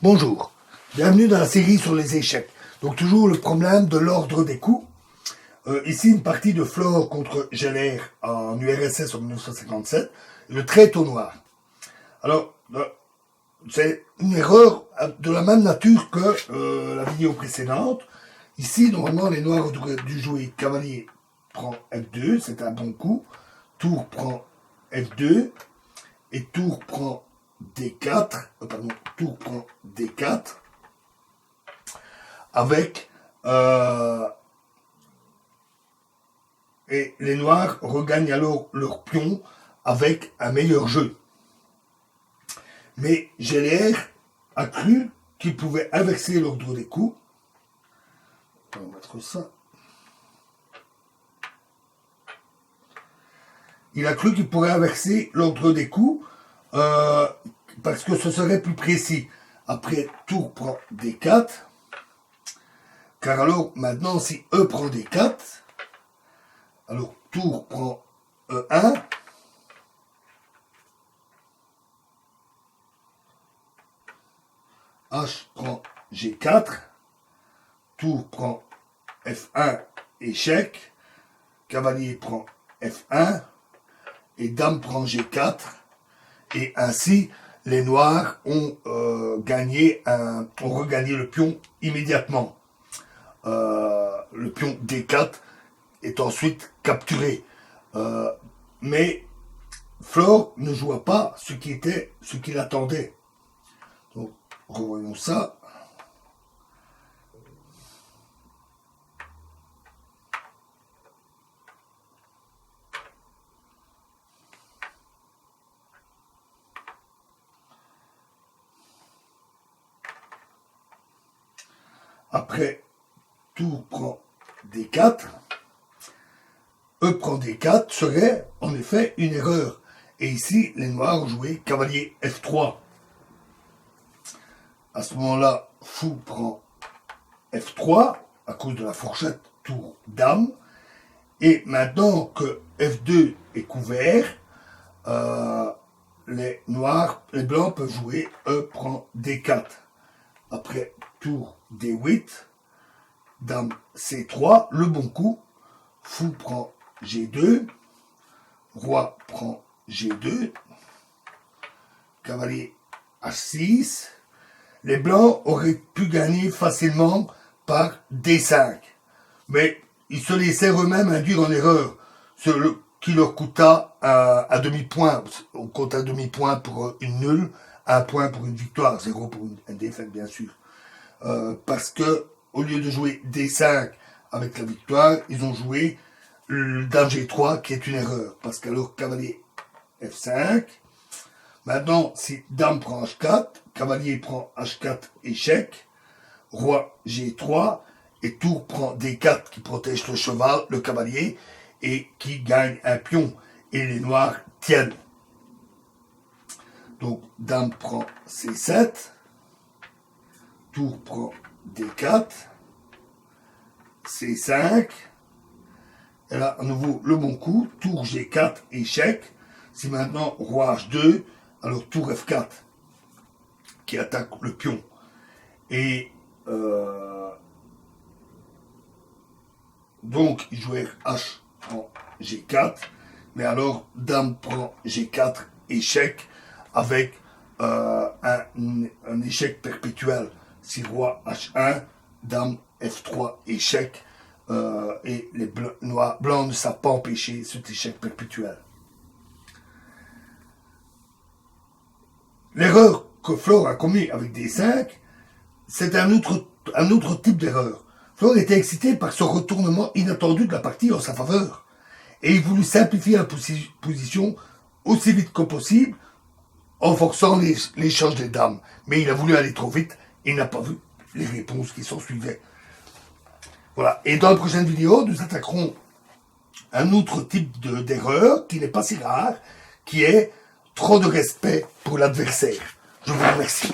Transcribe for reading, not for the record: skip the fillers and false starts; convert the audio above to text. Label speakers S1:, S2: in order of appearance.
S1: Bonjour, bienvenue dans la série sur les échecs. Donc toujours le problème de l'ordre des coups. Ici une partie de Flore contre Geller en URSS en 1957, le trait au noir. Alors, c'est une erreur de la même nature que la vidéo précédente. Ici, normalement, les noirs auraient dû jouer cavalier prend F2, c'est un bon coup. Tour prend F2 et tour prend D4, tour prend D4 avec et les noirs regagnent alors leur pion avec un meilleur jeu. Mais Geller a cru qu'il pouvait inverser l'ordre des coups. On va mettre ça. Il a cru qu'il pourrait inverser l'ordre des coups parce que ce serait plus précis. Après, tour prend D4. Car alors, maintenant, si E prend D4, alors tour prend E1. H prend G4. Tour prend F1, échec. Cavalier prend F1. Et dame prend G4. Et ainsi, les noirs ont regagné le pion immédiatement. Le pion D4 est ensuite capturé. Mais Flore ne joua pas ce qu'il attendait. Donc, revoyons ça. Après, tour prend D4. E prend D4 serait en effet une erreur. Et ici, les noirs ont joué cavalier F3. À ce moment-là, fou prend F3 à cause de la fourchette tour dame. Et maintenant que F2 est couvert, les blancs peuvent jouer E prend D4. Après, tour D8, dame C3, le bon coup, fou prend G2, roi prend G2, cavalier H6. Les blancs auraient pu gagner facilement par D5, mais ils se laissèrent eux-mêmes induire en erreur, ce qui leur coûta un demi-point. On compte un demi-point pour une nulle, un point pour une victoire, 0 pour une défaite bien sûr. Parce que au lieu de jouer D5 avec la victoire, ils ont joué le dame G3 qui est une erreur. Parce qu'alors cavalier F5. Maintenant, si dame prend H4, cavalier prend H4 échec, roi G3 et tour prend D4 qui protège le cheval, le cavalier et qui gagne un pion. Et les noirs tiennent. Donc dame prend C7. Tour prend D4, C5, et là, à nouveau, le bon coup, tour G4, échec. Si maintenant, roi H2, alors tour F4, qui attaque le pion. Et donc, il jouait H prend G4, mais alors, dame prend G4, échec, avec un échec perpétuel. Si roi H1, dame F3, échec, et les blancs ne savent pas empêcher cet échec perpétuel. L'erreur que Flore a commis avec D5, c'est un autre type d'erreur. Flore était excité par ce retournement inattendu de la partie en sa faveur, et il voulut simplifier la position aussi vite que possible en forçant l'échange des dames. Mais il a voulu aller trop vite. Il n'a pas vu les réponses qui s'en suivaient. Voilà. Et dans la prochaine vidéo, nous attaquerons un autre type d'erreur qui n'est pas si rare, qui est trop de respect pour l'adversaire. Je vous remercie.